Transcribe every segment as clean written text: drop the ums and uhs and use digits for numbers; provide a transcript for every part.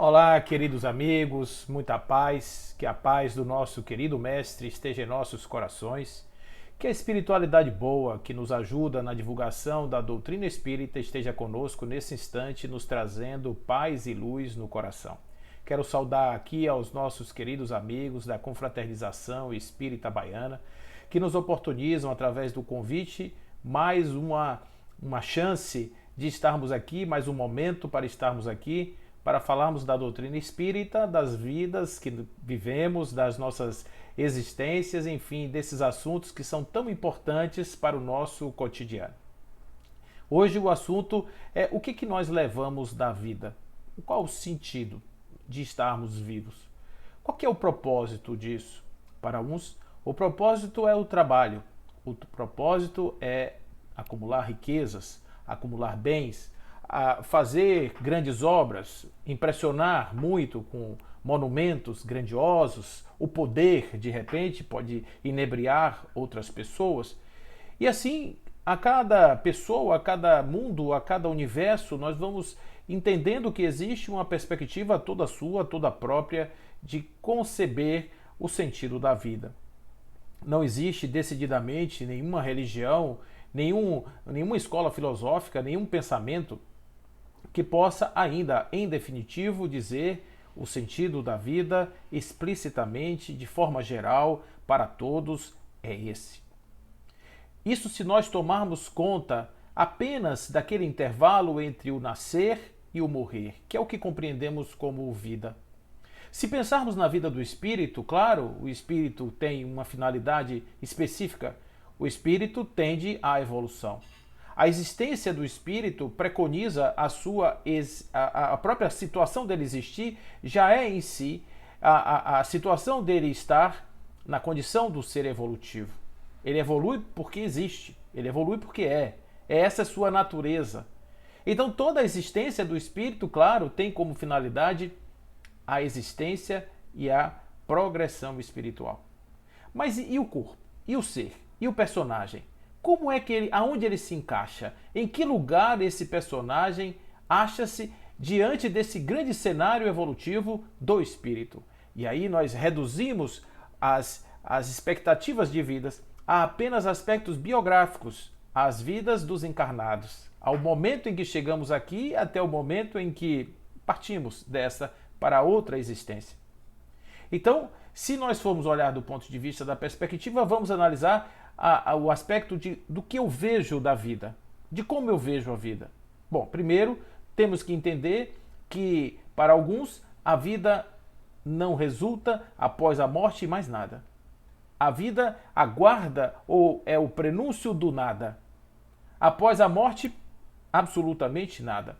Olá, queridos amigos, muita paz, que a paz do nosso querido Mestre esteja em nossos corações, que a espiritualidade boa que nos ajuda na divulgação da doutrina espírita esteja conosco nesse instante, nos trazendo paz e luz no coração. Quero saudar aqui aos nossos queridos amigos da confraternização espírita baiana, que nos oportunizam, através do convite, mais uma chance de estarmos aqui, mais um momento para estarmos aqui, para falarmos da doutrina espírita, das vidas que vivemos, das nossas existências, enfim, desses assuntos que são tão importantes para o nosso cotidiano. Hoje o assunto é o que nós levamos da vida? Qual o sentido de estarmos vivos? Qual que é o propósito disso? Para uns, o propósito é o trabalho, o propósito é acumular riquezas, acumular bens, a fazer grandes obras, impressionar muito com monumentos grandiosos, o poder, de repente, pode inebriar outras pessoas. E assim, a cada pessoa, a cada mundo, a cada universo, nós vamos entendendo que existe uma perspectiva toda sua, toda própria, de conceber o sentido da vida. Não existe decididamente nenhuma religião, nenhuma escola filosófica, nenhum pensamento que possa ainda, em definitivo, dizer o sentido da vida explicitamente, de forma geral, para todos, é esse. Isso se nós tomarmos conta apenas daquele intervalo entre o nascer e o morrer, que é o que compreendemos como vida. Se pensarmos na vida do espírito, claro, o espírito tem uma finalidade específica, o espírito tende à evolução. A existência do espírito preconiza a própria situação dele existir, já é em si a situação dele estar na condição do ser evolutivo. Ele evolui porque existe, ele evolui porque é essa a sua natureza. Então toda a existência do espírito, claro, tem como finalidade a existência e a progressão espiritual. Mas e o corpo? E o ser? E o personagem? Como é que aonde ele se encaixa? Em que lugar esse personagem acha-se diante desse grande cenário evolutivo do espírito? E aí nós reduzimos as expectativas de vidas a apenas aspectos biográficos, as vidas dos encarnados, ao momento em que chegamos aqui até o momento em que partimos dessa para outra existência. Então, se nós formos olhar do ponto de vista da perspectiva, vamos analisar o aspecto do que eu vejo da vida, de como eu vejo a vida. Bom, primeiro temos que entender que para alguns a vida não resulta após a morte e mais nada. A vida aguarda ou é o prenúncio do nada. Após a morte, absolutamente nada.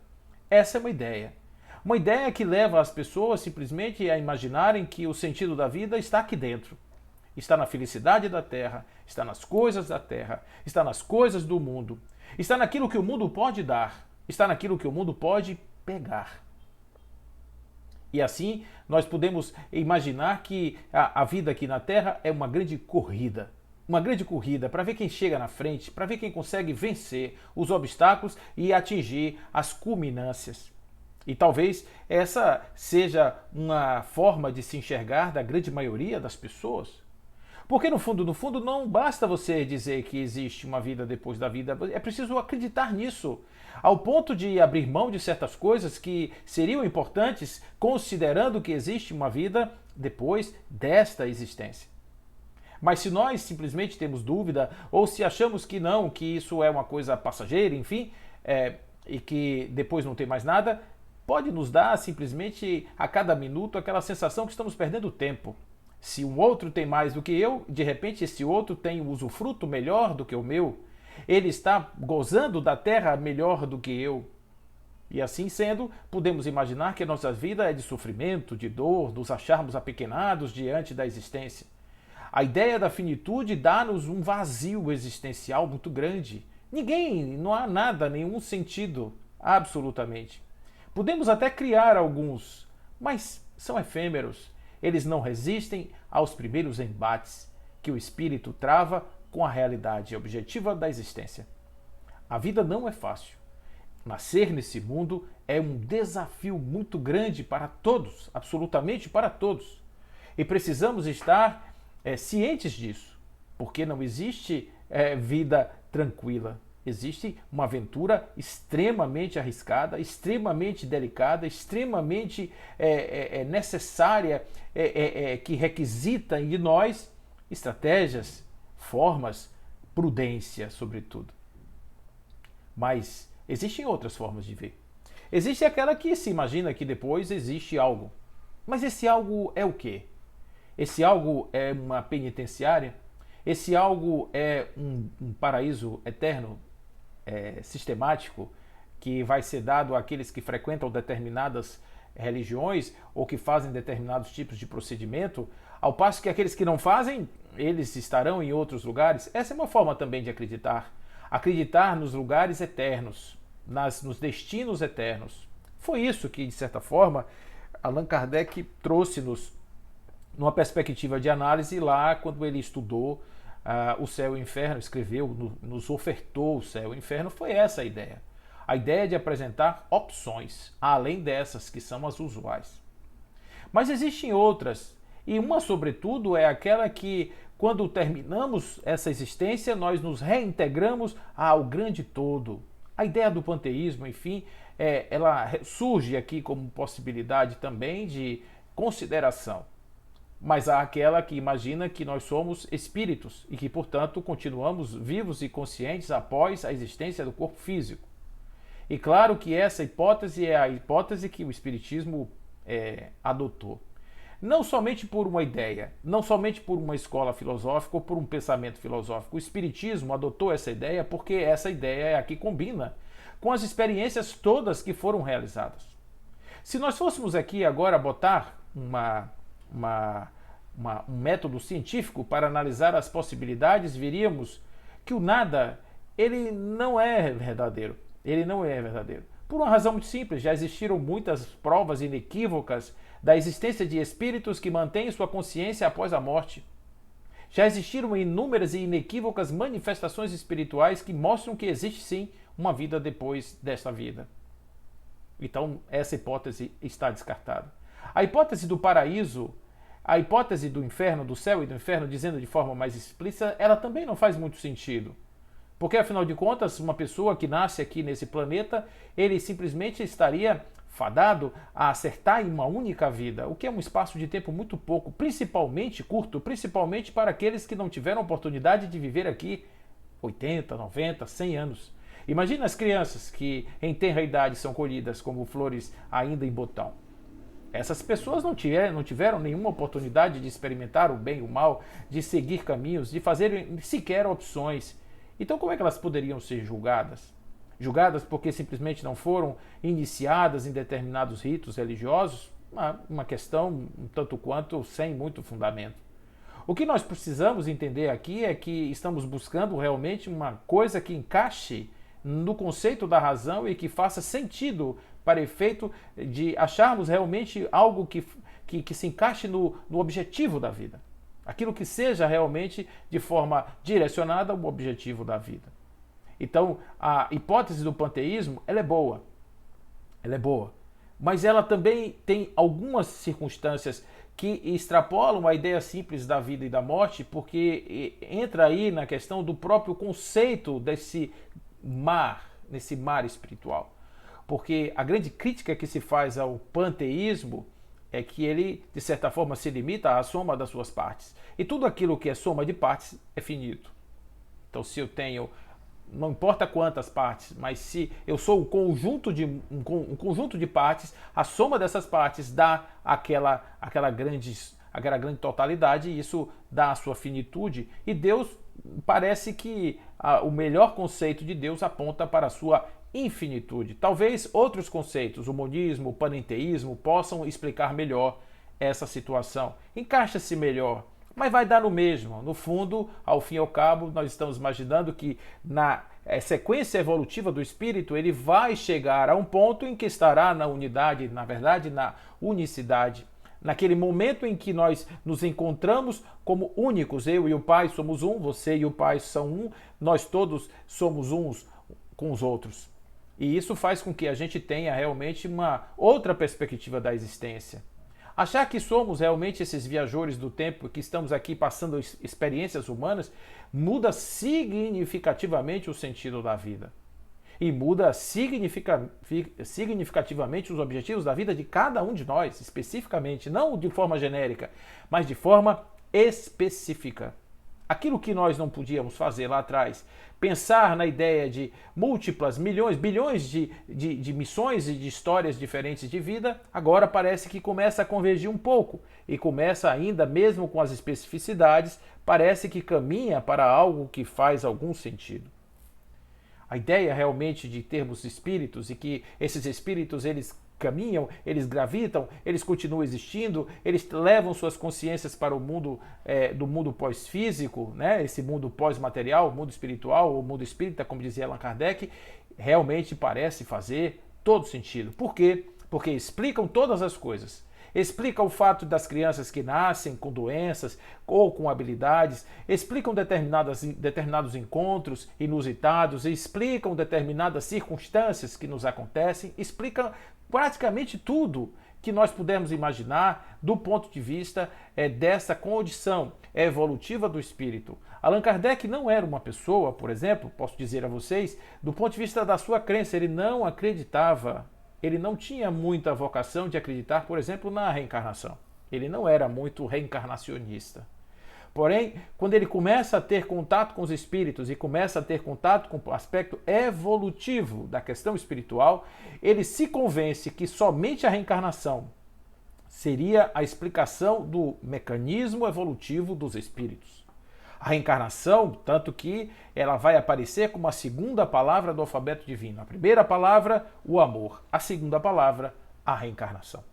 Essa é uma ideia. Uma ideia que leva as pessoas simplesmente a imaginarem que o sentido da vida está aqui dentro. Está na felicidade da terra, está nas coisas da terra, está nas coisas do mundo, está naquilo que o mundo pode dar, está naquilo que o mundo pode pegar. E assim nós podemos imaginar que a vida aqui na terra é uma grande corrida para ver quem chega na frente, para ver quem consegue vencer os obstáculos e atingir as culminâncias. E talvez essa seja uma forma de se enxergar da grande maioria das pessoas. Porque no fundo, não basta você dizer que existe uma vida depois da vida, é preciso acreditar nisso, ao ponto de abrir mão de certas coisas que seriam importantes, considerando que existe uma vida depois desta existência. Mas se nós simplesmente temos dúvida, ou se achamos que não, que isso é uma coisa passageira, enfim, e que depois não tem mais nada, pode nos dar simplesmente a cada minuto aquela sensação que estamos perdendo tempo. Se um outro tem mais do que eu, de repente esse outro tem um usufruto melhor do que o meu. Ele está gozando da terra melhor do que eu. E assim sendo, podemos imaginar que a nossa vida é de sofrimento, de dor, nos acharmos apequenados diante da existência. A ideia da finitude dá-nos um vazio existencial muito grande. Não há nada, nenhum sentido, absolutamente. Podemos até criar alguns, mas são efêmeros. Eles não resistem aos primeiros embates que o espírito trava com a realidade objetiva da existência. A vida não é fácil. Nascer nesse mundo é um desafio muito grande para todos, absolutamente para todos. E precisamos estar cientes disso, porque não existe vida tranquila. Existe uma aventura extremamente arriscada, extremamente delicada, extremamente necessária, que requisita de nós estratégias, formas, prudência, sobretudo. Mas existem outras formas de ver. Existe aquela que se imagina que depois existe algo. Mas esse algo é o quê? Esse algo é uma penitenciária? Esse algo é um paraíso eterno, sistemático, que vai ser dado àqueles que frequentam determinadas religiões ou que fazem determinados tipos de procedimento, ao passo que aqueles que não fazem, eles estarão em outros lugares? Essa é uma forma também de acreditar. Acreditar nos lugares eternos, nos destinos eternos. Foi isso que, de certa forma, Allan Kardec trouxe-nos numa perspectiva de análise lá quando ele estudou o céu e o inferno, escreveu, nos ofertou o céu e o inferno. Foi essa a ideia. A ideia de apresentar opções, além dessas que são as usuais. Mas existem outras, e uma, sobretudo, é aquela que, quando terminamos essa existência, nós nos reintegramos ao grande todo. A ideia do panteísmo, enfim, ela surge aqui como possibilidade também de consideração. Mas há aquela que imagina que nós somos espíritos e que, portanto, continuamos vivos e conscientes após a existência do corpo físico. E claro que essa hipótese é a hipótese que o Espiritismo adotou. Não somente por uma ideia, não somente por uma escola filosófica ou por um pensamento filosófico. O Espiritismo adotou essa ideia porque essa ideia é a que combina com as experiências todas que foram realizadas. Se nós fôssemos aqui agora botar um método científico para analisar as possibilidades, veríamos que o nada, ele não é verdadeiro. Ele não é verdadeiro. Por uma razão muito simples, já existiram muitas provas inequívocas da existência de espíritos que mantêm sua consciência após a morte. Já existiram inúmeras e inequívocas manifestações espirituais que mostram que existe sim uma vida depois desta vida. Então, essa hipótese está descartada. A hipótese do paraíso, a hipótese do inferno, do céu e do inferno, dizendo de forma mais explícita, ela também não faz muito sentido. Porque, afinal de contas, uma pessoa que nasce aqui nesse planeta, ele simplesmente estaria fadado a acertar em uma única vida, o que é um espaço de tempo muito pouco, principalmente curto, principalmente para aqueles que não tiveram oportunidade de viver aqui 80, 90, 100 anos. Imagina as crianças que em tenra idade são colhidas como flores ainda em botão. Essas pessoas não tiveram nenhuma oportunidade de experimentar o bem e o mal, de seguir caminhos, de fazer sequer opções. Então como é que elas poderiam ser julgadas? Julgadas porque simplesmente não foram iniciadas em determinados ritos religiosos? Uma questão um tanto quanto sem muito fundamento. O que nós precisamos entender aqui é que estamos buscando realmente uma coisa que encaixe no conceito da razão e que faça sentido para efeito de acharmos realmente algo que se encaixe no objetivo da vida. Aquilo que seja realmente de forma direcionada ao objetivo da vida. Então, a hipótese do panteísmo, ela é boa. Ela é boa. Mas ela também tem algumas circunstâncias que extrapolam a ideia simples da vida e da morte, porque entra aí na questão do próprio conceito desse nesse mar espiritual. Porque a grande crítica que se faz ao panteísmo é que ele, de certa forma, se limita à soma das suas partes. E tudo aquilo que é soma de partes é finito. Então, se eu tenho, não importa quantas partes, mas se eu sou um conjunto de partes, a soma dessas partes dá aquela grande totalidade, e isso dá a sua finitude. E Deus, parece que o melhor conceito de Deus aponta para a sua infinitude. Talvez outros conceitos, o monismo, o panenteísmo, possam explicar melhor essa situação. Encaixa-se melhor, mas vai dar no mesmo. No fundo, ao fim e ao cabo, nós estamos imaginando que na sequência evolutiva do espírito, ele vai chegar a um ponto em que estará na unidade, na verdade, na unicidade. Naquele momento em que nós nos encontramos como únicos, eu e o Pai somos um, você e o Pai são um, nós todos somos uns com os outros. E isso faz com que a gente tenha realmente uma outra perspectiva da existência. Achar que somos realmente esses viajores do tempo, que estamos aqui passando experiências humanas, muda significativamente o sentido da vida. E muda significativamente os objetivos da vida de cada um de nós, especificamente, não de forma genérica, mas de forma específica. Aquilo que nós não podíamos fazer lá atrás, pensar na ideia de múltiplas, milhões, bilhões de missões e de histórias diferentes de vida, agora parece que começa a convergir um pouco e começa ainda, mesmo com as especificidades, parece que caminha para algo que faz algum sentido. A ideia realmente de termos espíritos e que esses espíritos eles caminham, eles gravitam, eles continuam existindo, eles levam suas consciências para o mundo do mundo pós-físico, né? Esse mundo pós-material, o mundo espiritual, o mundo espírita, como dizia Allan Kardec, realmente parece fazer todo sentido. Por quê? Porque explicam todas as coisas. Explica o fato das crianças que nascem com doenças ou com habilidades, explicam determinados encontros inusitados, explicam determinadas circunstâncias que nos acontecem, explicam praticamente tudo que nós pudermos imaginar do ponto de vista dessa condição evolutiva do espírito. Allan Kardec não era uma pessoa, por exemplo, posso dizer a vocês, do ponto de vista da sua crença, ele não acreditava. Ele não tinha muita vocação de acreditar, por exemplo, na reencarnação. Ele não era muito reencarnacionista. Porém, quando ele começa a ter contato com os espíritos e começa a ter contato com o aspecto evolutivo da questão espiritual, ele se convence que somente a reencarnação seria a explicação do mecanismo evolutivo dos espíritos. A reencarnação, tanto que ela vai aparecer como a segunda palavra do alfabeto divino. A primeira palavra, o amor. A segunda palavra, a reencarnação.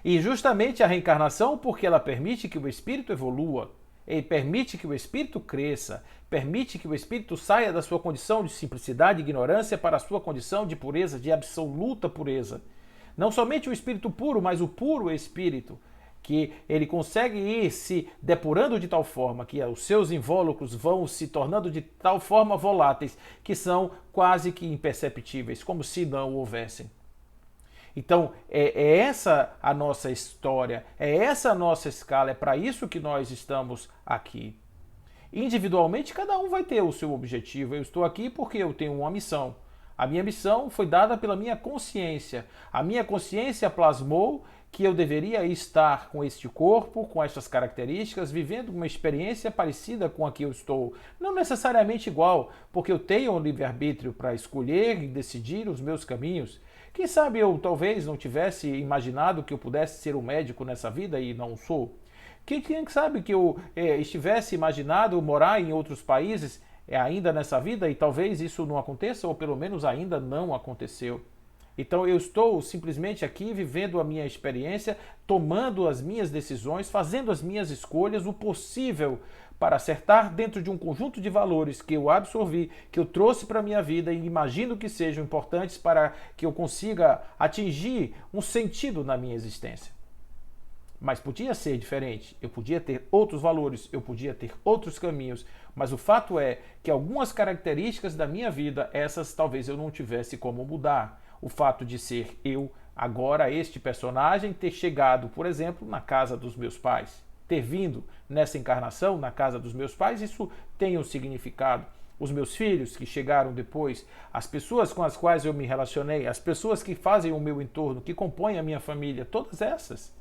E justamente a reencarnação, porque ela permite que o espírito evolua, e permite que o espírito cresça, permite que o espírito saia da sua condição de simplicidade e ignorância para a sua condição de pureza, de absoluta pureza. Não somente o espírito puro, mas o puro espírito, que ele consegue ir se depurando de tal forma que os seus invólucros vão se tornando de tal forma voláteis que são quase que imperceptíveis, como se não houvessem. Então, é essa a nossa história, é essa a nossa escala, é para isso que nós estamos aqui. Individualmente, cada um vai ter o seu objetivo. Eu estou aqui porque eu tenho uma missão. A minha missão foi dada pela minha consciência. A minha consciência plasmou que eu deveria estar com este corpo, com estas características, vivendo uma experiência parecida com a que eu estou. Não necessariamente igual, porque eu tenho o livre-arbítrio para escolher e decidir os meus caminhos. Quem sabe eu talvez não tivesse imaginado que eu pudesse ser um médico nessa vida e não sou? Quem sabe que eu estivesse imaginado morar em outros países ainda nessa vida e talvez isso não aconteça, ou pelo menos ainda não aconteceu. Então eu estou simplesmente aqui vivendo a minha experiência, tomando as minhas decisões, fazendo as minhas escolhas, o possível para acertar dentro de um conjunto de valores que eu absorvi, que eu trouxe para a minha vida e imagino que sejam importantes para que eu consiga atingir um sentido na minha existência. Mas podia ser diferente, eu podia ter outros valores, eu podia ter outros caminhos, mas o fato é que algumas características da minha vida, essas talvez eu não tivesse como mudar. O fato de ser eu, agora este personagem, ter chegado, por exemplo, na casa dos meus pais, ter vindo nessa encarnação na casa dos meus pais, isso tem um significado. Os meus filhos que chegaram depois, as pessoas com as quais eu me relacionei, as pessoas que fazem o meu entorno, que compõem a minha família, todas essas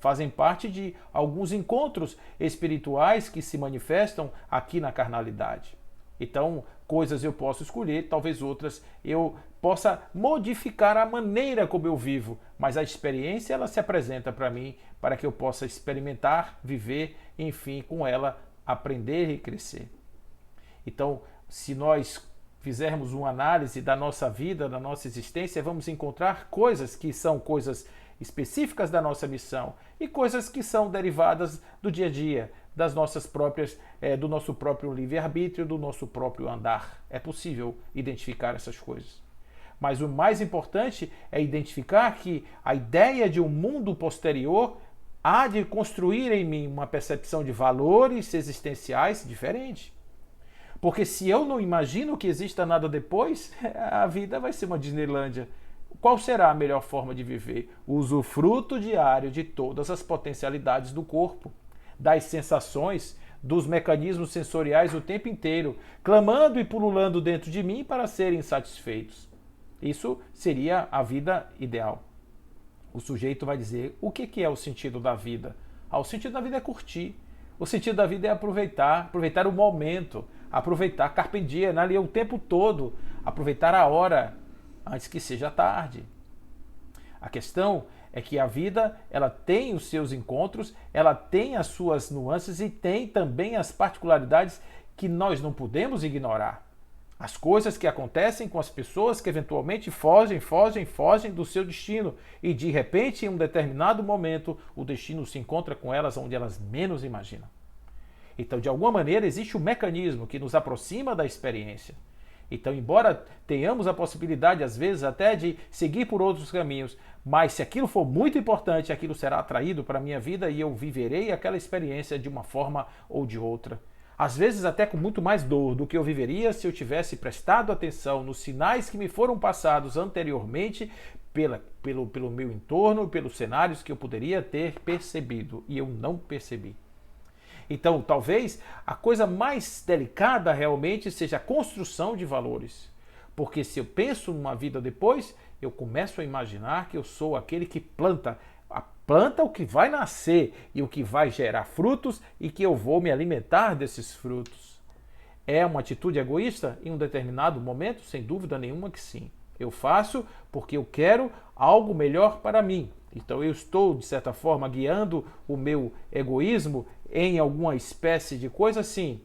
fazem parte de alguns encontros espirituais que se manifestam aqui na carnalidade. Então, coisas eu posso escolher, talvez outras eu possa modificar a maneira como eu vivo, mas a experiência ela se apresenta para mim para que eu possa experimentar, viver, enfim, com ela aprender e crescer. Então, se nós fizermos uma análise da nossa vida, da nossa existência, vamos encontrar coisas que são coisas específicas da nossa missão e coisas que são derivadas do dia a dia, das nossas próprias, do nosso próprio livre-arbítrio, do nosso próprio andar. É possível identificar essas coisas. Mas o mais importante é identificar que a ideia de um mundo posterior há de construir em mim uma percepção de valores existenciais diferente. Porque se eu não imagino que exista nada depois, a vida vai ser uma Disneylândia. Qual será a melhor forma de viver? O usufruto diário de todas as potencialidades do corpo, das sensações, dos mecanismos sensoriais o tempo inteiro, clamando e pululando dentro de mim para serem satisfeitos. Isso seria a vida ideal. O sujeito vai dizer: o que é o sentido da vida? O sentido da vida é curtir. O sentido da vida é aproveitar o momento, aproveitar carpe diem, ali o tempo todo, aproveitar a hora antes que seja tarde. A questão é que a vida, ela tem os seus encontros, ela tem as suas nuances e tem também as particularidades que nós não podemos ignorar. As coisas que acontecem com as pessoas que eventualmente fogem do seu destino e de repente, em um determinado momento, o destino se encontra com elas onde elas menos imaginam. Então, de alguma maneira, existe um mecanismo que nos aproxima da experiência. Então, embora tenhamos a possibilidade, às vezes, até de seguir por outros caminhos, mas se aquilo for muito importante, aquilo será atraído para a minha vida e eu viverei aquela experiência de uma forma ou de outra. Às vezes até com muito mais dor do que eu viveria se eu tivesse prestado atenção nos sinais que me foram passados anteriormente pelo meu entorno, pelos cenários que eu poderia ter percebido e eu não percebi. Então, talvez a coisa mais delicada realmente seja a construção de valores. Porque se eu penso numa vida depois, eu começo a imaginar que eu sou aquele que planta o que vai nascer e o que vai gerar frutos e que eu vou me alimentar desses frutos. É uma atitude egoísta em um determinado momento? Sem dúvida nenhuma que sim. Eu faço porque eu quero algo melhor para mim. Então eu estou, de certa forma, guiando o meu egoísmo em alguma espécie de coisa, sim.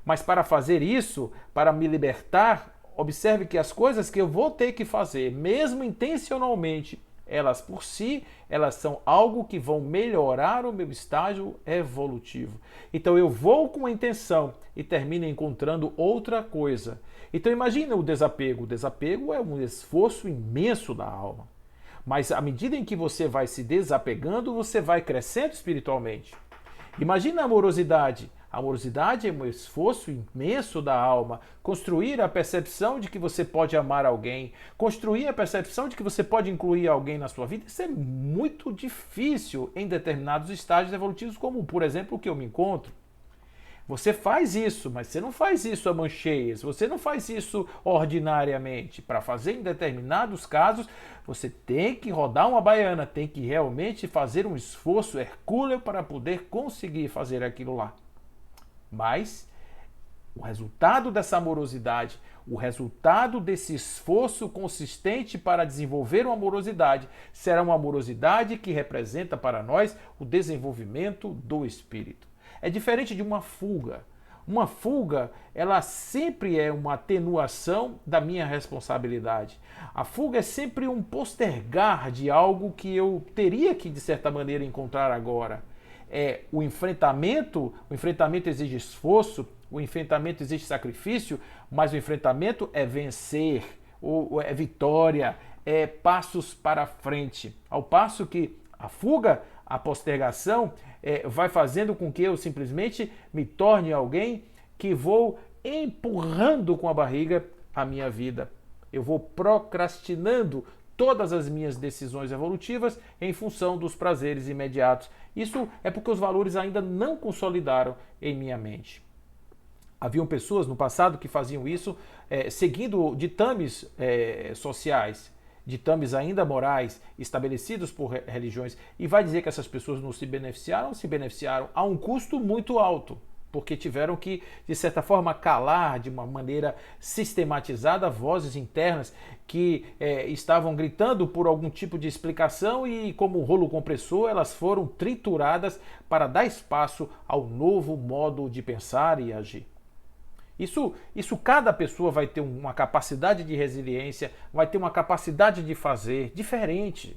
Mas para fazer isso, para me libertar, observe que as coisas que eu vou ter que fazer, mesmo intencionalmente, elas por si, elas são algo que vão melhorar o meu estágio evolutivo. Então eu vou com a intenção e termino encontrando outra coisa. Então imagina o desapego. O desapego é um esforço imenso da alma. Mas à medida em que você vai se desapegando, você vai crescendo espiritualmente. Imagina a amorosidade. A amorosidade é um esforço imenso da alma. Construir a percepção de que você pode amar alguém, construir a percepção de que você pode incluir alguém na sua vida, isso é muito difícil em determinados estágios evolutivos, como, por exemplo, o que eu me encontro. Você faz isso, mas você não faz isso a mãos cheias, você não faz isso ordinariamente. Para fazer em determinados casos, você tem que rodar uma baiana, tem que realmente fazer um esforço hercúleo para poder conseguir fazer aquilo lá. Mas o resultado dessa amorosidade, o resultado desse esforço consistente para desenvolver uma amorosidade, será uma amorosidade que representa para nós o desenvolvimento do espírito. É diferente de uma fuga. Uma fuga, ela sempre é uma atenuação da minha responsabilidade. A fuga é sempre um postergar de algo que eu teria que, de certa maneira, encontrar agora. O enfrentamento exige esforço, o enfrentamento exige sacrifício, mas o enfrentamento é vencer, é vitória, é passos para frente. Ao passo que a fuga, a postergação, vai fazendo com que eu simplesmente me torne alguém que vou empurrando com a barriga a minha vida. Eu vou procrastinando todas as minhas decisões evolutivas em função dos prazeres imediatos. Isso é porque os valores ainda não consolidaram em minha mente. Haviam pessoas no passado que faziam isso seguindo ditames sociais, ditames ainda morais, estabelecidos por religiões, e vai dizer que essas pessoas não se beneficiaram a um custo muito alto, porque tiveram que, de certa forma, calar de uma maneira sistematizada vozes internas que estavam gritando por algum tipo de explicação e, como um rolo compressor, elas foram trituradas para dar espaço ao novo modo de pensar e agir. Isso cada pessoa vai ter uma capacidade de resiliência, vai ter uma capacidade de fazer diferente.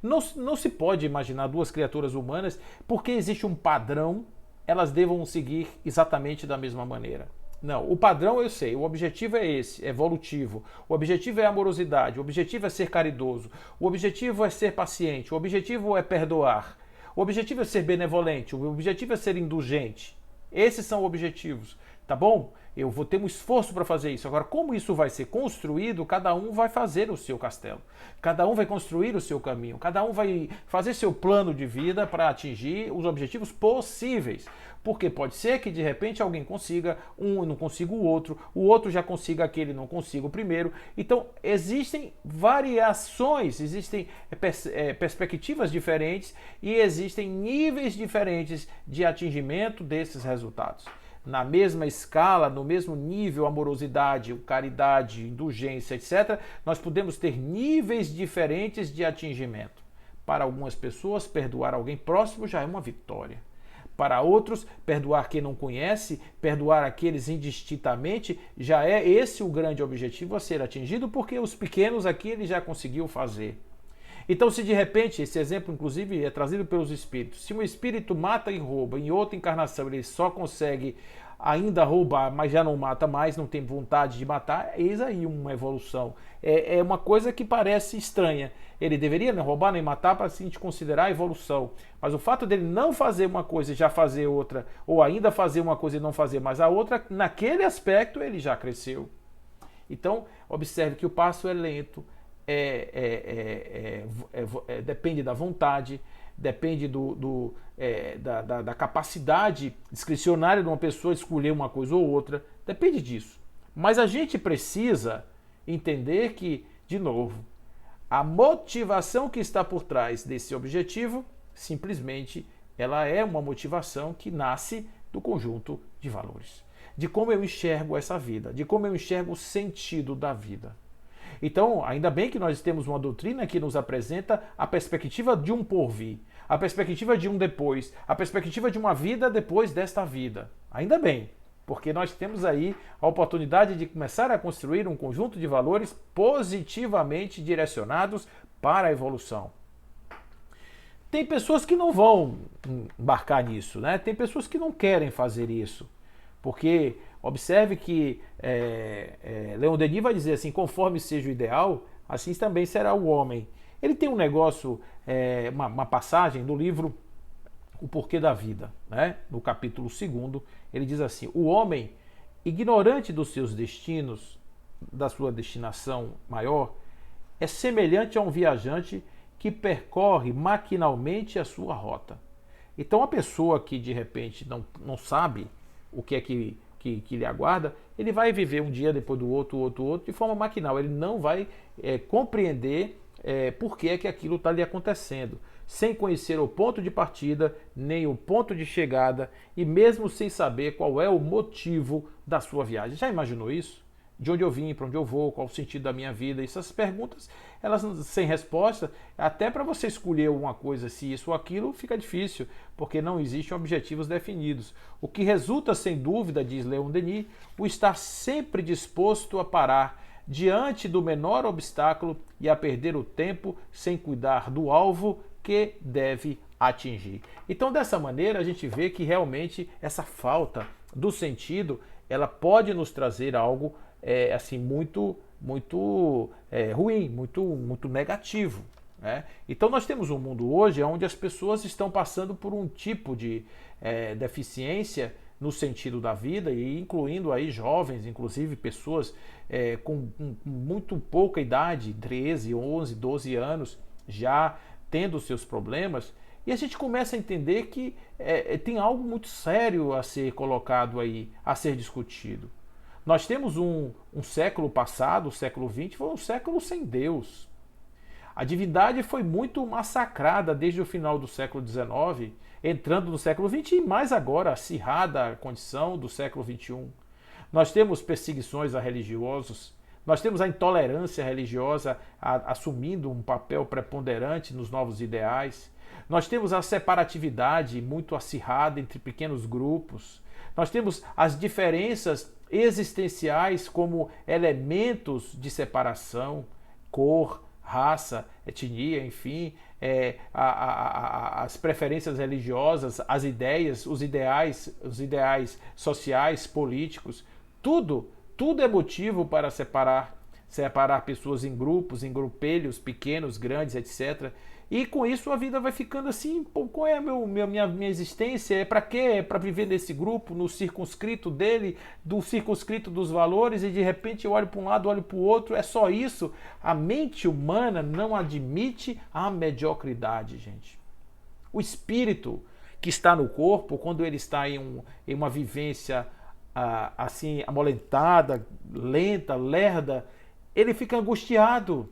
Não se pode imaginar duas criaturas humanas porque existe um padrão, elas devam seguir exatamente da mesma maneira. Não, o padrão eu sei, o objetivo é esse, é evolutivo. O objetivo é a amorosidade, o objetivo é ser caridoso, o objetivo é ser paciente, o objetivo é perdoar, o objetivo é ser benevolente, o objetivo é ser indulgente. Esses são objetivos. tá bom? Eu vou ter um esforço para fazer isso. Agora, como isso vai ser construído, cada um vai fazer o seu castelo. Cada um vai construir o seu caminho. Cada um vai fazer seu plano de vida para atingir os objetivos possíveis. Porque pode ser que de repente alguém consiga um e não consiga o outro já consiga aquele e não consiga o primeiro. Então, existem variações, existem perspectivas diferentes e existem níveis diferentes de atingimento desses resultados. Na mesma escala, no mesmo nível, amorosidade, caridade, indulgência, etc., nós podemos ter níveis diferentes de atingimento. Para algumas pessoas, perdoar alguém próximo já é uma vitória. Para outros, perdoar quem não conhece, perdoar aqueles indistintamente, já é esse o grande objetivo a ser atingido, porque os pequenos aqui ele já conseguiu fazer. Então, se de repente, esse exemplo inclusive é trazido pelos espíritos, se um espírito mata e rouba, em outra encarnação ele só consegue ainda roubar, mas já não mata mais, não tem vontade de matar, eis aí uma evolução. É uma coisa que parece estranha. Ele deveria nem roubar nem matar para a gente considerar a evolução. Mas o fato dele não fazer uma coisa e já fazer outra, ou ainda fazer uma coisa e não fazer mais a outra, naquele aspecto ele já cresceu. Então, observe que o passo é lento, depende da vontade, depende da capacidade discricionária de uma pessoa escolher uma coisa ou outra, depende disso. Mas a gente precisa entender que, de novo, a motivação que está por trás desse objetivo, simplesmente, ela é uma motivação que nasce do conjunto de valores, de como eu enxergo essa vida, de como eu enxergo o sentido da vida. Então, ainda bem que nós temos uma doutrina que nos apresenta a perspectiva de um porvir, a perspectiva de um depois, a perspectiva de uma vida depois desta vida. Ainda bem, porque nós temos aí a oportunidade de começar a construir um conjunto de valores positivamente direcionados para a evolução. Tem pessoas que não vão embarcar nisso, né? Tem pessoas que não querem fazer isso, porque observe que Leon Denis vai dizer assim, conforme seja o ideal, assim também será o homem. Ele tem um negócio, uma passagem do livro O Porquê da Vida, né? No capítulo 2, ele diz assim, o homem, ignorante dos seus destinos, da sua destinação maior, é semelhante a um viajante que percorre maquinalmente a sua rota. Então a pessoa que de repente não sabe o que é que lhe aguarda, ele vai viver um dia depois do outro, de forma maquinal. Ele não vai compreender por que é que aquilo está lhe acontecendo, sem conhecer o ponto de partida, nem o ponto de chegada, e mesmo sem saber qual é o motivo da sua viagem. Já imaginou isso? De onde eu vim, para onde eu vou, qual o sentido da minha vida? Essas perguntas, elas sem resposta, até para você escolher uma coisa, se isso ou aquilo, fica difícil, porque não existem objetivos definidos. O que resulta, sem dúvida, diz Leon Denis, o estar sempre disposto a parar diante do menor obstáculo e a perder o tempo sem cuidar do alvo que deve atingir. Então, dessa maneira, a gente vê que realmente essa falta do sentido, ela pode nos trazer algo assim muito ruim, muito negativo, né? Então nós temos um mundo hoje onde as pessoas estão passando por um tipo de deficiência no sentido da vida, e incluindo aí jovens, inclusive pessoas com muito pouca idade, 13, 11, 12 anos, já tendo seus problemas, e a gente começa a entender que tem algo muito sério a ser colocado aí, a ser discutido. Nós temos um século passado, o século XX, foi um século sem Deus. A divindade foi muito massacrada desde o final do século XIX, entrando no século XX e mais agora, acirrada a condição do século XXI. Nós temos perseguições a religiosos, nós temos a intolerância religiosa assumindo um papel preponderante nos novos ideais, nós temos a separatividade muito acirrada entre pequenos grupos, nós temos as diferenças existenciais como elementos de separação, cor, raça, etnia, enfim, as preferências religiosas, as ideias, os ideais sociais, políticos, tudo é motivo para separar pessoas em grupos, em grupelhos pequenos, grandes, etc. E com isso a vida vai ficando assim, pô, qual é a minha existência? É para quê? É para viver nesse grupo, no circunscrito dele, do circunscrito dos valores, e de repente eu olho para um lado, olho para o outro, é só isso? A mente humana não admite a mediocridade, gente. O espírito que está no corpo, quando ele está em uma vivência assim, amolentada, lenta, lerda, ele fica angustiado.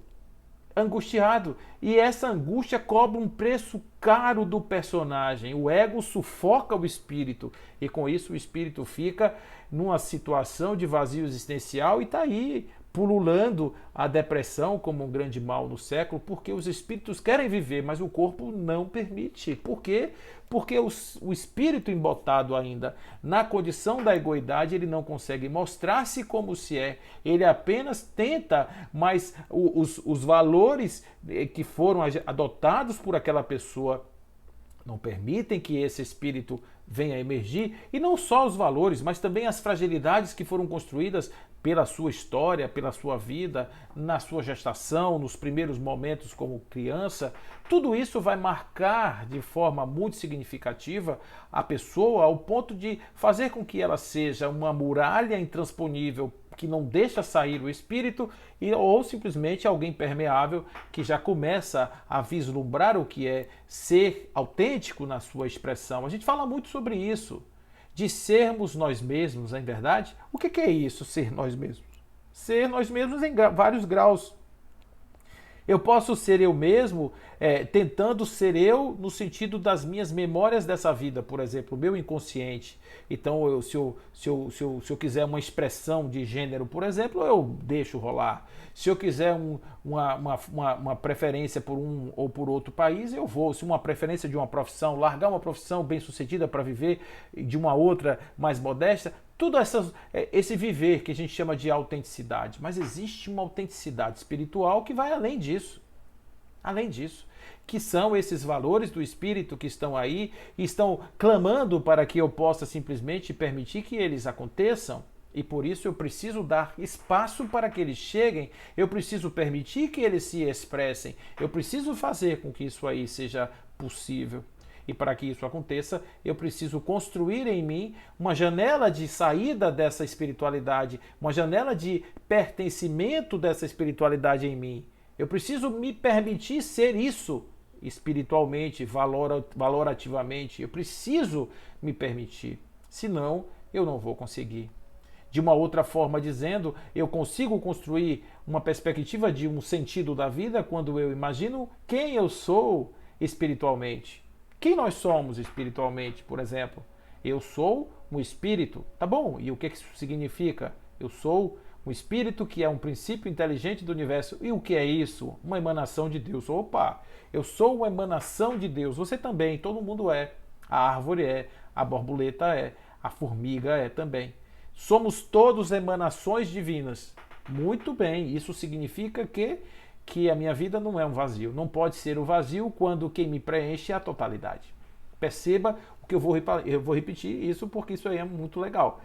Angustiado. E essa angústia cobra um preço caro do personagem. O ego sufoca o espírito. E com isso o espírito fica numa situação de vazio existencial e está aí pululando a depressão como um grande mal no século, porque os espíritos querem viver, mas o corpo não permite. Por quê? Porque o espírito embotado ainda na condição da egoidade, ele não consegue mostrar-se como se é. Ele apenas tenta, mas os valores que foram adotados por aquela pessoa não permitem que esse espírito venha emergir, e não só os valores, mas também as fragilidades que foram construídas pela sua história, pela sua vida, na sua gestação, nos primeiros momentos como criança. Tudo isso vai marcar de forma muito significativa a pessoa ao ponto de fazer com que ela seja uma muralha intransponível que não deixa sair o espírito, ou simplesmente alguém permeável que já começa a vislumbrar o que é ser autêntico na sua expressão. A gente fala muito sobre isso, de sermos nós mesmos, não é verdade? O que é isso, ser nós mesmos? Ser nós mesmos em vários graus. Eu posso ser eu mesmo, tentando ser eu no sentido das minhas memórias dessa vida, por exemplo, o meu inconsciente. Então, se eu quiser uma expressão de gênero, por exemplo, eu deixo rolar. Se eu quiser uma preferência por um ou por outro país, eu vou. Se uma preferência de uma profissão, largar uma profissão bem-sucedida para viver de uma outra mais modesta, tudo esse viver que a gente chama de autenticidade. Mas existe uma autenticidade espiritual que vai além disso. Além disso, que são esses valores do espírito que estão aí e estão clamando para que eu possa simplesmente permitir que eles aconteçam. E por isso eu preciso dar espaço para que eles cheguem, eu preciso permitir que eles se expressem, eu preciso fazer com que isso aí seja possível. E para que isso aconteça, eu preciso construir em mim uma janela de saída dessa espiritualidade, uma janela de pertencimento dessa espiritualidade em mim. Eu preciso me permitir ser isso espiritualmente, valorativamente. Eu preciso me permitir. Senão, eu não vou conseguir. De uma outra forma dizendo, eu consigo construir uma perspectiva de um sentido da vida quando eu imagino quem eu sou espiritualmente. Quem nós somos espiritualmente, por exemplo? Eu sou um espírito. Tá bom, e o que isso significa? Eu sou um espírito que é um princípio inteligente do universo. E o que é isso? Uma emanação de Deus. Opa, eu sou uma emanação de Deus. Você também, todo mundo é. A árvore é, a borboleta é, a formiga é também. Somos todos emanações divinas. Muito bem, isso significa que a minha vida não é um vazio. Não pode ser o vazio quando quem me preenche é a totalidade. Perceba o que eu vou repetir isso porque isso aí é muito legal.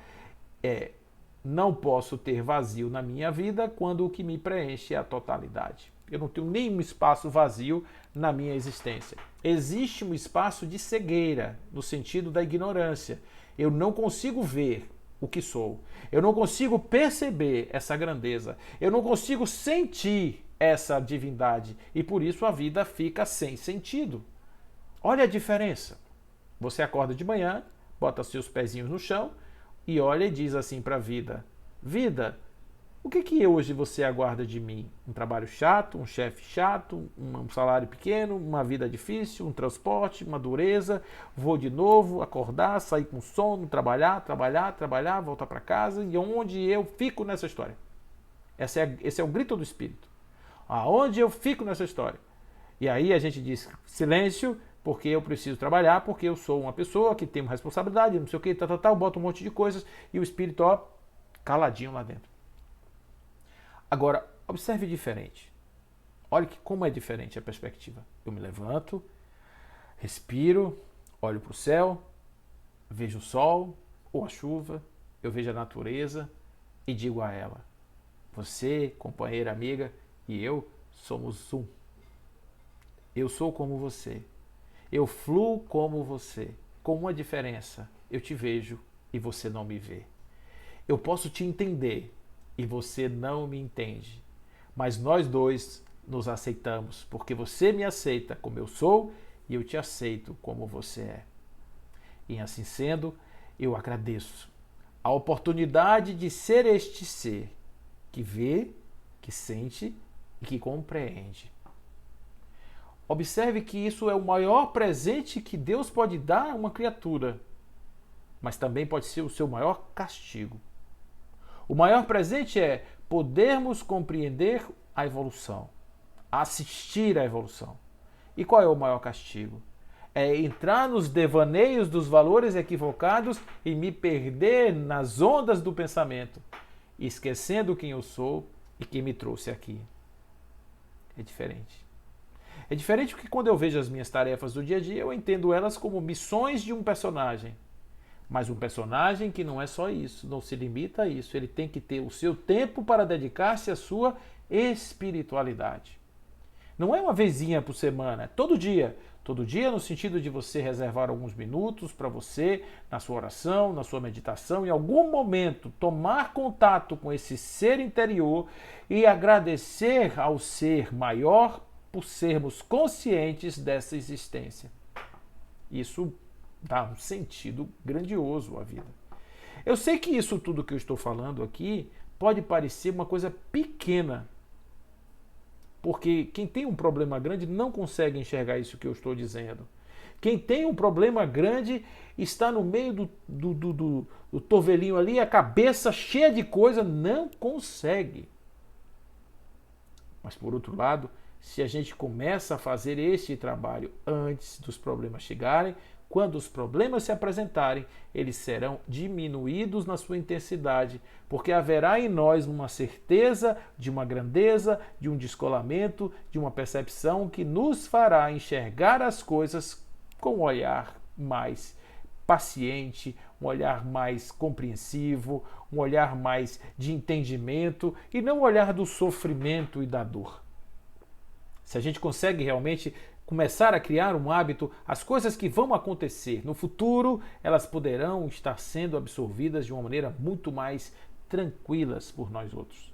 Não posso ter vazio na minha vida quando o que me preenche é a totalidade. Eu não tenho nenhum espaço vazio na minha existência. Existe um espaço de cegueira, no sentido da ignorância. Eu não consigo ver o que sou. Eu não consigo perceber essa grandeza. Eu não consigo sentir essa divindade. E por isso a vida fica sem sentido. Olha a diferença. Você acorda de manhã, bota seus pezinhos no chão e olha e diz assim para a vida: vida, o que hoje você aguarda de mim? Um trabalho chato, um chefe chato, um salário pequeno, uma vida difícil, um transporte, uma dureza, vou de novo acordar, sair com sono, trabalhar, voltar para casa, e onde eu fico nessa história? Esse é o grito do espírito. Aonde eu fico nessa história? E aí a gente diz silêncio, porque eu preciso trabalhar, porque eu sou uma pessoa que tem uma responsabilidade, não sei o que, bota um monte de coisas, e o espírito, ó, caladinho lá dentro. Agora, observe diferente. Olha como é diferente a perspectiva. Eu me levanto, respiro, olho para o céu, vejo o sol ou a chuva, eu vejo a natureza e digo a ela: você, companheira, amiga, e eu somos um. Eu sou como você. Eu fluo como você. Com uma diferença: eu te vejo e você não me vê. Eu posso te entender e você não me entende. Mas nós dois nos aceitamos, porque você me aceita como eu sou e eu te aceito como você é. E assim sendo, eu agradeço a oportunidade de ser este ser que vê, que sente e que compreende. Observe que isso é o maior presente que Deus pode dar a uma criatura, mas também pode ser o seu maior castigo. O maior presente é podermos compreender a evolução, assistir à evolução. E qual é o maior castigo? É entrar nos devaneios dos valores equivocados e me perder nas ondas do pensamento, esquecendo quem eu sou e quem me trouxe aqui. É diferente. É diferente porque quando eu vejo as minhas tarefas do dia a dia, eu entendo elas como missões de um personagem. Mas um personagem que não é só isso, não se limita a isso. Ele tem que ter o seu tempo para dedicar-se à sua espiritualidade. Não é uma vezinha por semana, é todo dia. Todo dia no sentido de você reservar alguns minutos para você, na sua oração, na sua meditação, em algum momento tomar contato com esse ser interior e agradecer ao ser maior por sermos conscientes dessa existência. Isso dá um sentido grandioso à vida. Eu sei que isso tudo que eu estou falando aqui pode parecer uma coisa pequena, porque quem tem um problema grande não consegue enxergar isso que eu estou dizendo. Quem tem um problema grande está no meio do torvelinho ali, a cabeça cheia de coisa, não consegue. Mas por outro lado, se a gente começa a fazer este trabalho antes dos problemas chegarem, quando os problemas se apresentarem, eles serão diminuídos na sua intensidade, porque haverá em nós uma certeza de uma grandeza, de um descolamento, de uma percepção que nos fará enxergar as coisas com um olhar mais paciente, um olhar mais compreensivo, um olhar mais de entendimento e não o olhar do sofrimento e da dor. Se a gente consegue realmente começar a criar um hábito, as coisas que vão acontecer no futuro, elas poderão estar sendo absorvidas de uma maneira muito mais tranquilas por nós outros.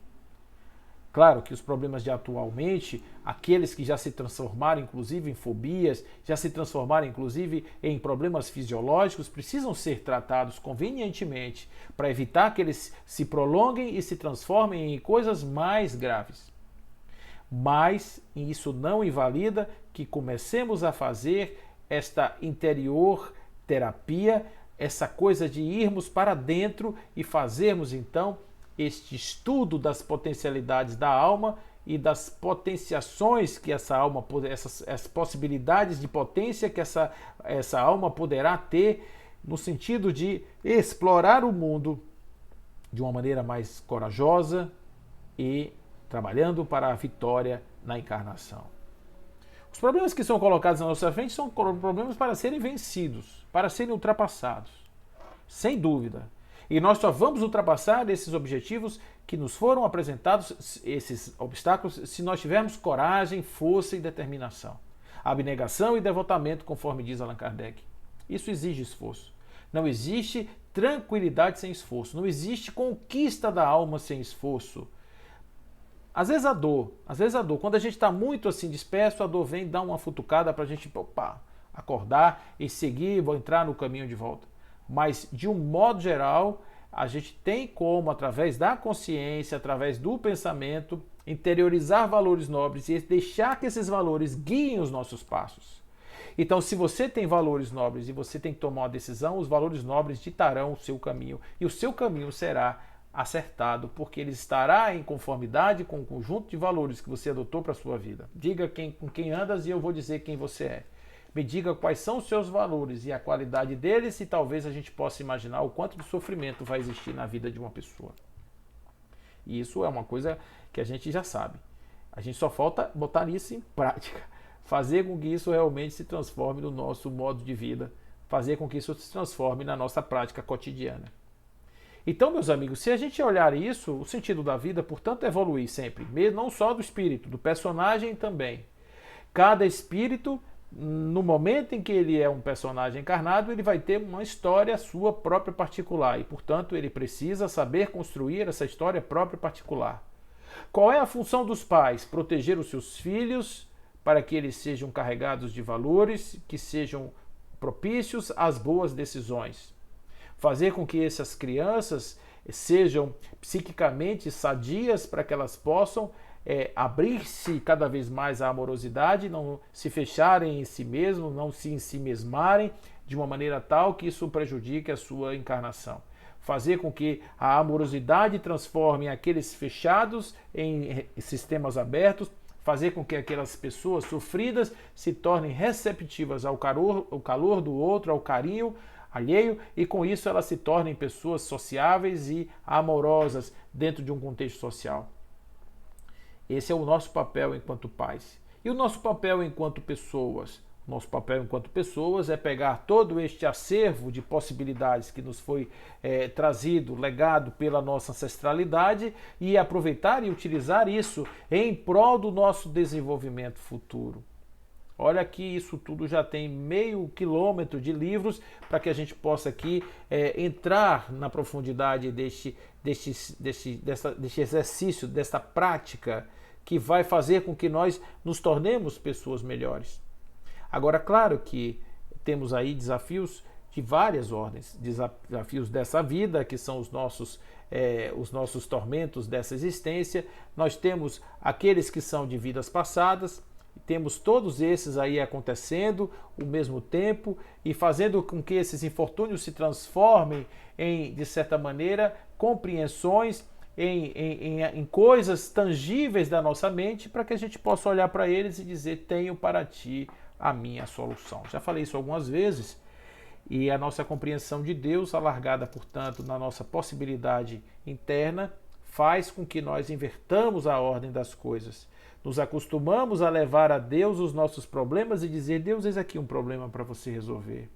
Claro que os problemas de atualmente, aqueles que já se transformaram inclusive em fobias, já se transformaram inclusive em problemas fisiológicos, precisam ser tratados convenientemente para evitar que eles se prolonguem e se transformem em coisas mais graves. Mas isso não invalida que comecemos a fazer esta interior terapia, essa coisa de irmos para dentro e fazermos então este estudo das potencialidades da alma e das potenciações que essa alma, essas possibilidades de potência que essa alma poderá ter no sentido de explorar o mundo de uma maneira mais corajosa e trabalhando para a vitória na encarnação. Os problemas que são colocados na nossa frente são problemas para serem vencidos, para serem ultrapassados, sem dúvida. E nós só vamos ultrapassar esses objetivos que nos foram apresentados, esses obstáculos, se nós tivermos coragem, força e determinação. Abnegação e devotamento, conforme diz Allan Kardec. Isso exige esforço. Não existe tranquilidade sem esforço. Não existe conquista da alma sem esforço. Às vezes a dor, quando a gente está muito assim disperso, a dor vem dar uma futucada para a gente acordar e seguir, vou entrar no caminho de volta. Mas, de um modo geral, a gente tem como, através da consciência, através do pensamento, interiorizar valores nobres e deixar que esses valores guiem os nossos passos. Então, se você tem valores nobres e você tem que tomar uma decisão, os valores nobres ditarão o seu caminho. E o seu caminho será acertado, porque ele estará em conformidade com o conjunto de valores que você adotou para a sua vida. Diga com quem andas e eu vou dizer quem você é. Me diga quais são os seus valores e a qualidade deles e talvez a gente possa imaginar o quanto de sofrimento vai existir na vida de uma pessoa. E isso é uma coisa que a gente já sabe. A gente só falta botar isso em prática. Fazer com que isso realmente se transforme no nosso modo de vida. Fazer com que isso se transforme na nossa prática cotidiana. Então, meus amigos, se a gente olhar isso, o sentido da vida, portanto, é evoluir sempre, não só do espírito, do personagem também. Cada espírito, no momento em que ele é um personagem encarnado, ele vai ter uma história sua própria particular e, portanto, ele precisa saber construir essa história própria particular. Qual é a função dos pais? Proteger os seus filhos para que eles sejam carregados de valores, que sejam propícios às boas decisões. Fazer com que essas crianças sejam psiquicamente sadias para que elas possam abrir-se cada vez mais à amorosidade, não se fecharem em si mesmos, não se ensimesmarem de uma maneira tal que isso prejudique a sua encarnação. Fazer com que a amorosidade transforme aqueles fechados em sistemas abertos, fazer com que aquelas pessoas sofridas se tornem receptivas ao calor do outro, ao carinho alheio, e com isso elas se tornem pessoas sociáveis e amorosas dentro de um contexto social. Esse é o nosso papel enquanto pais. E o nosso papel enquanto pessoas? O nosso papel enquanto pessoas é pegar todo este acervo de possibilidades que nos foi trazido, legado pela nossa ancestralidade e aproveitar e utilizar isso em prol do nosso desenvolvimento futuro. Olha que isso tudo já tem meio quilômetro de livros para que a gente possa aqui entrar na profundidade deste exercício, desta prática que vai fazer com que nós nos tornemos pessoas melhores. Agora, claro que temos aí desafios de várias ordens, desafios dessa vida, que são os nossos tormentos dessa existência. Nós temos aqueles que são de vidas passadas, temos todos esses aí acontecendo ao mesmo tempo e fazendo com que esses infortúnios se transformem em, de certa maneira, compreensões, em coisas tangíveis da nossa mente, para que a gente possa olhar para eles e dizer: tenho para ti a minha solução. Já falei isso algumas vezes, e a nossa compreensão de Deus, alargada, portanto, na nossa possibilidade interna, faz com que nós invertamos a ordem das coisas. Nos acostumamos a levar a Deus os nossos problemas e dizer: Deus, eis aqui um problema para você resolver.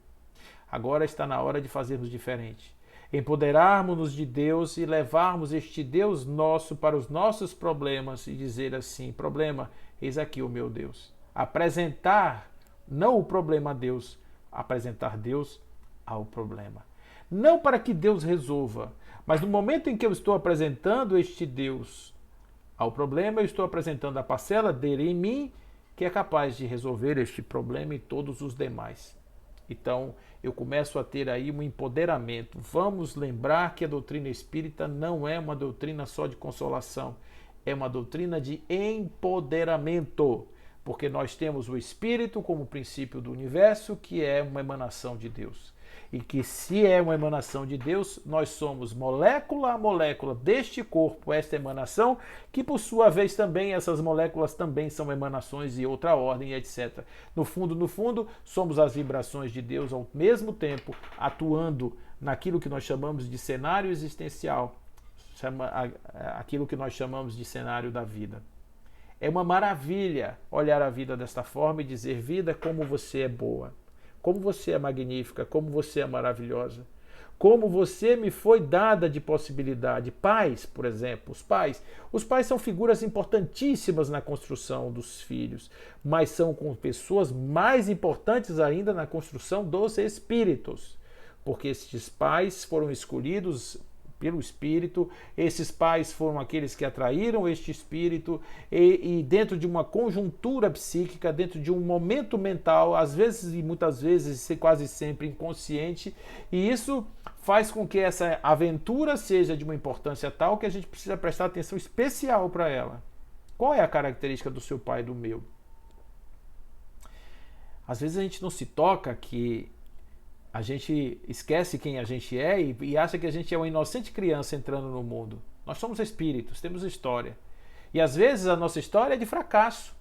Agora está na hora de fazermos diferente. Empoderarmos-nos de Deus e levarmos este Deus nosso para os nossos problemas e dizer assim: problema, eis aqui o meu Deus. Apresentar não o problema a Deus, apresentar Deus ao problema. Não para que Deus resolva, mas no momento em que eu estou apresentando este Deus ao problema, eu estou apresentando a parcela dele em mim, que é capaz de resolver este problema e todos os demais. Então, eu começo a ter aí um empoderamento. Vamos lembrar que a doutrina espírita não é uma doutrina só de consolação, é uma doutrina de empoderamento, porque nós temos o Espírito como princípio do universo, que é uma emanação de Deus. E que, se é uma emanação de Deus, nós somos molécula a molécula deste corpo, esta emanação, que por sua vez também, essas moléculas também são emanações de outra ordem, etc. No fundo, somos as vibrações de Deus ao mesmo tempo, atuando naquilo que nós chamamos de cenário existencial, aquilo que nós chamamos de cenário da vida. É uma maravilha olhar a vida desta forma e dizer: vida, como você é boa. Como você é magnífica, como você é maravilhosa, como você me foi dada de possibilidade. Pais, por exemplo, os pais são figuras importantíssimas na construção dos filhos, mas são com pessoas mais importantes ainda na construção dos espíritos, porque estes pais foram escolhidos pelo Espírito, esses pais foram aqueles que atraíram este Espírito e dentro de uma conjuntura psíquica, dentro de um momento mental, às vezes e muitas vezes, quase sempre inconsciente, e isso faz com que essa aventura seja de uma importância tal que a gente precisa prestar atenção especial para ela. Qual é a característica do seu pai e do meu? Às vezes a gente não se toca que a gente esquece quem a gente é e acha que a gente é uma inocente criança entrando no mundo. Nós somos espíritos, temos história. E às vezes a nossa história é de fracasso.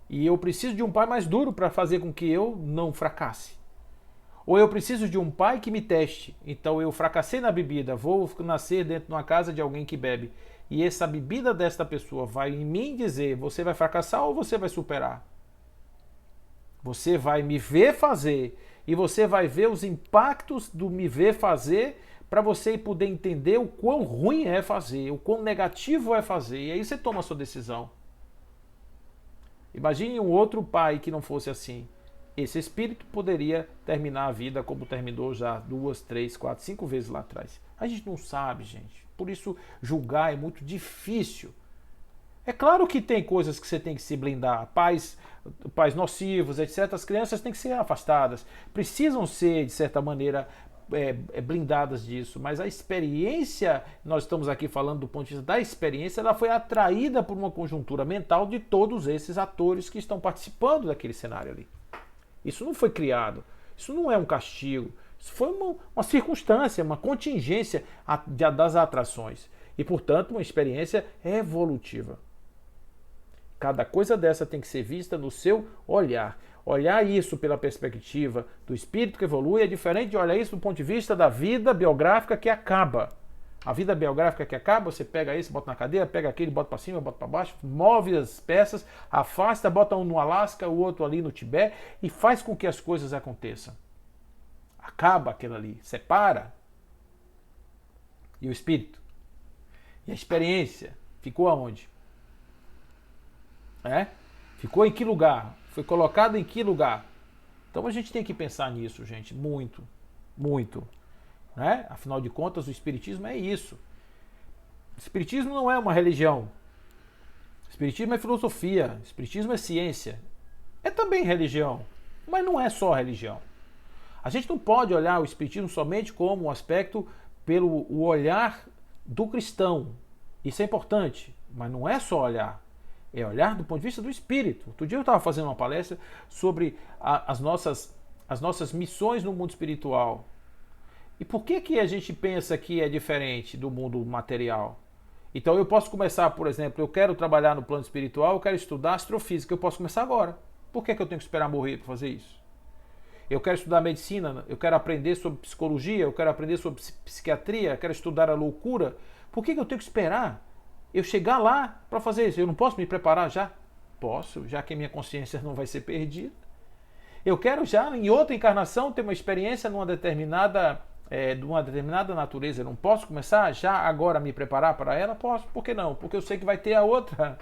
E eu preciso de um pai mais duro para fazer com que eu não fracasse. Ou eu preciso de um pai que me teste. Então eu fracassei na bebida, vou nascer dentro de uma casa de alguém que bebe. E essa bebida desta pessoa vai em mim dizer: você vai fracassar ou você vai superar? Você vai me ver fazer e você vai ver os impactos do me ver fazer para você poder entender o quão ruim é fazer, o quão negativo é fazer. E aí você toma a sua decisão. Imagine um outro pai que não fosse assim. Esse espírito poderia terminar a vida como terminou já 2, 3, 4, 5 vezes lá atrás. A gente não sabe, gente. Por isso, julgar é muito difícil. É claro que tem coisas que você tem que se blindar. Pais nocivos, etc. As crianças têm que ser afastadas. Precisam ser, de certa maneira, blindadas disso. Mas a experiência, nós estamos aqui falando do ponto de vista da experiência, ela foi atraída por uma conjuntura mental de todos esses atores que estão participando daquele cenário ali. Isso não foi criado. Isso não é um castigo. Isso foi uma circunstância, uma contingência das atrações. E, portanto, uma experiência evolutiva. Cada coisa dessa tem que ser vista no seu olhar. Olhar isso pela perspectiva do espírito que evolui é diferente de olhar isso do ponto de vista da vida biográfica que acaba. A vida biográfica que acaba, você pega esse, bota na cadeira, pega aquele, bota para cima, bota para baixo, move as peças, afasta, bota um no Alasca, o outro ali no Tibete e faz com que as coisas aconteçam. Acaba aquilo ali, separa. E o espírito? E a experiência? Ficou aonde? Ficou em que lugar? Foi colocado em que lugar? Então a gente tem que pensar nisso, gente, muito, muito. Afinal de contas, o espiritismo é isso. O espiritismo não é uma religião. O espiritismo é filosofia. O espiritismo é ciência. É também religião, mas não é só religião. A gente não pode olhar o espiritismo somente como um aspecto pelo o olhar do cristão. Isso é importante, mas não é só olhar. É olhar do ponto de vista do espírito. Outro dia eu estava fazendo uma palestra sobre as nossas missões no mundo espiritual. E por que a gente pensa que é diferente do mundo material? Então eu posso começar, por exemplo, eu quero trabalhar no plano espiritual, eu quero estudar astrofísica, eu posso começar agora. Por que eu tenho que esperar morrer para fazer isso? Eu quero estudar medicina, eu quero aprender sobre psicologia, eu quero aprender sobre psiquiatria, eu quero estudar a loucura. Por que eu tenho que esperar eu chegar lá para fazer isso? Eu não posso me preparar já? Posso, já que a minha consciência não vai ser perdida. Eu quero já, em outra encarnação, ter uma experiência de uma determinada natureza. Eu não posso começar já agora a me preparar para ela? Posso. Por que não? Porque eu sei que vai ter a outra.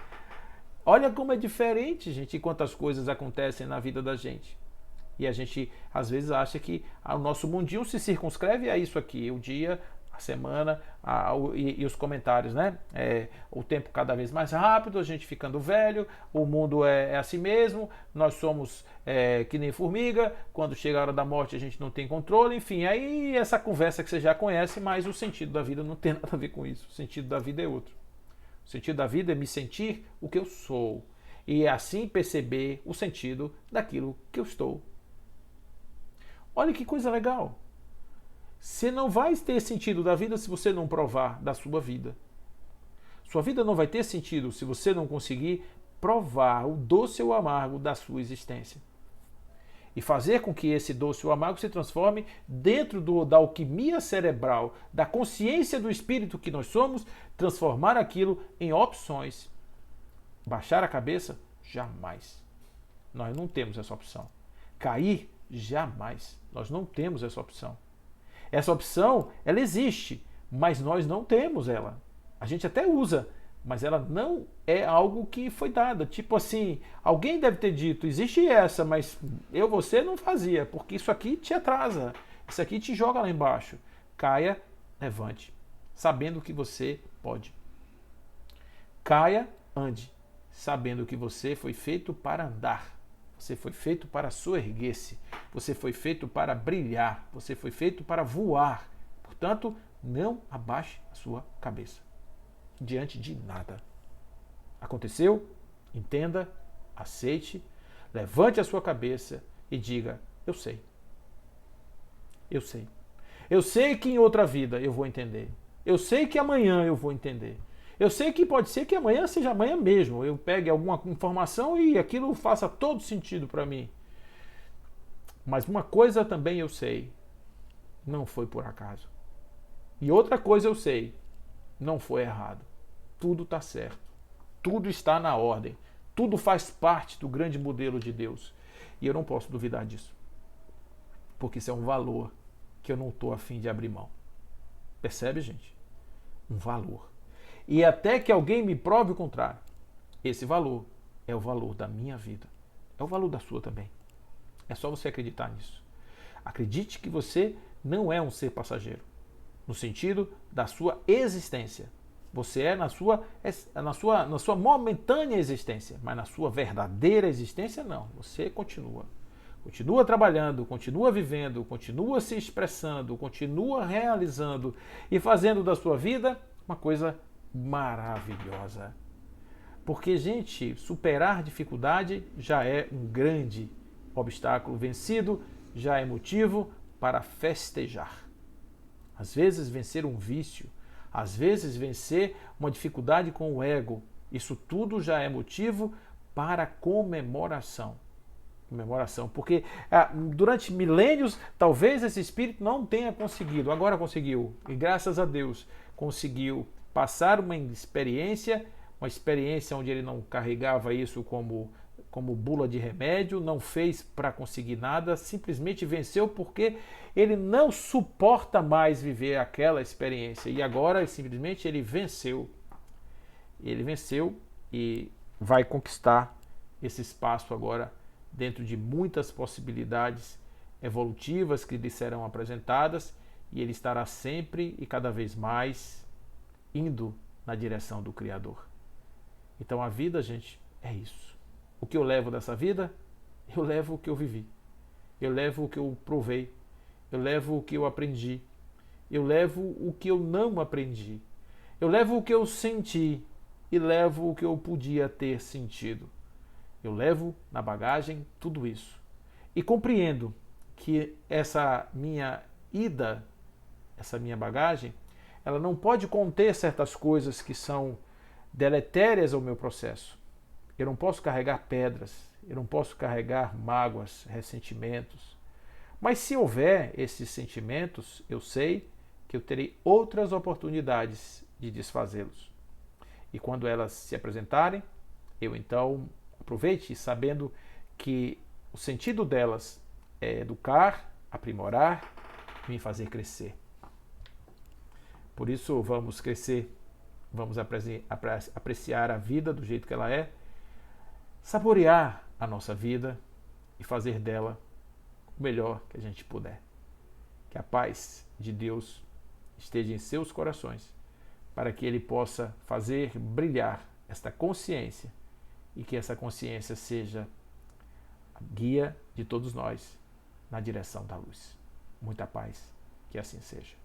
Olha como é diferente, gente, quantas coisas acontecem na vida da gente. E a gente, às vezes, acha que o nosso mundinho se circunscreve a isso aqui. O dia, a semana e os comentários, né? O tempo cada vez mais rápido, a gente ficando velho, o mundo é assim mesmo, nós somos que nem formiga, quando chega a hora da morte a gente não tem controle, enfim, aí essa conversa que você já conhece, mas o sentido da vida não tem nada a ver com isso. O sentido da vida é outro. O sentido da vida é me sentir o que eu sou e assim perceber o sentido daquilo que eu estou. Olha que coisa legal. Você não vai ter sentido da vida se você não provar da sua vida. Sua vida não vai ter sentido se você não conseguir provar o doce ou o amargo da sua existência. E fazer com que esse doce ou amargo se transforme dentro da alquimia cerebral, da consciência do espírito que nós somos, transformar aquilo em opções. Baixar a cabeça? Jamais. Nós não temos essa opção. Cair? Jamais. Nós não temos essa opção. Essa opção, ela existe, mas nós não temos ela. A gente até usa, mas ela não é algo que foi dada. Tipo assim, alguém deve ter dito, existe essa, mas você não fazia, porque isso aqui te atrasa, isso aqui te joga lá embaixo. Caia, levante, sabendo que você pode. Caia, ande, sabendo que você foi feito para andar. Você foi feito para soerguer-se. Você foi feito para brilhar. Você foi feito para voar. Portanto, não abaixe a sua cabeça diante de nada. Aconteceu? Entenda, aceite, levante a sua cabeça e diga: eu sei. Eu sei. Eu sei que em outra vida eu vou entender. Eu sei que amanhã eu vou entender. Eu sei que pode ser que amanhã seja amanhã mesmo. Eu pegue alguma informação e aquilo faça todo sentido para mim. Mas uma coisa também eu sei. Não foi por acaso. E outra coisa eu sei. Não foi errado. Tudo está certo. Tudo está na ordem. Tudo faz parte do grande modelo de Deus. E eu não posso duvidar disso. Porque isso é um valor que eu não estou a fim de abrir mão. Percebe, gente? Um valor. E até que alguém me prove o contrário. Esse valor é o valor da minha vida. É o valor da sua também. É só você acreditar nisso. Acredite que você não é um ser passageiro, no sentido da sua existência. Você é na sua momentânea existência, mas na sua verdadeira existência não. Você continua. Continua trabalhando, continua vivendo, continua se expressando, continua realizando e fazendo da sua vida uma coisa maravilhosa. Porque, gente, superar dificuldade já é um grande obstáculo vencido, já é motivo para festejar. Às vezes vencer um vício, às vezes vencer uma dificuldade com o ego, isso tudo já é motivo para comemoração. Comemoração, porque durante milênios talvez esse espírito não tenha conseguido, agora conseguiu, e graças a Deus conseguiu passar uma experiência onde ele não carregava isso como bula de remédio, não fez para conseguir nada, simplesmente venceu porque ele não suporta mais viver aquela experiência. E agora simplesmente ele venceu. Ele venceu e vai conquistar esse espaço agora dentro de muitas possibilidades evolutivas que lhe serão apresentadas, e ele estará sempre e cada vez mais indo na direção do Criador. Então a vida, gente, é isso. O que eu levo dessa vida? Eu levo o que eu vivi. Eu levo o que eu provei. Eu levo o que eu aprendi. Eu levo o que eu não aprendi. Eu levo o que eu senti e levo o que eu podia ter sentido. Eu levo na bagagem tudo isso. E compreendo que essa minha ida, essa minha bagagem, ela não pode conter certas coisas que são deletérias ao meu processo. Eu não posso carregar pedras, eu não posso carregar mágoas, ressentimentos. Mas se houver esses sentimentos, eu sei que eu terei outras oportunidades de desfazê-los. E quando elas se apresentarem, eu então aproveite sabendo que o sentido delas é educar, aprimorar e me fazer crescer. Por isso vamos crescer, vamos apreciar a vida do jeito que ela é, saborear a nossa vida e fazer dela o melhor que a gente puder. Que a paz de Deus esteja em seus corações, para que Ele possa fazer brilhar esta consciência e que essa consciência seja a guia de todos nós na direção da luz. Muita paz, que assim seja.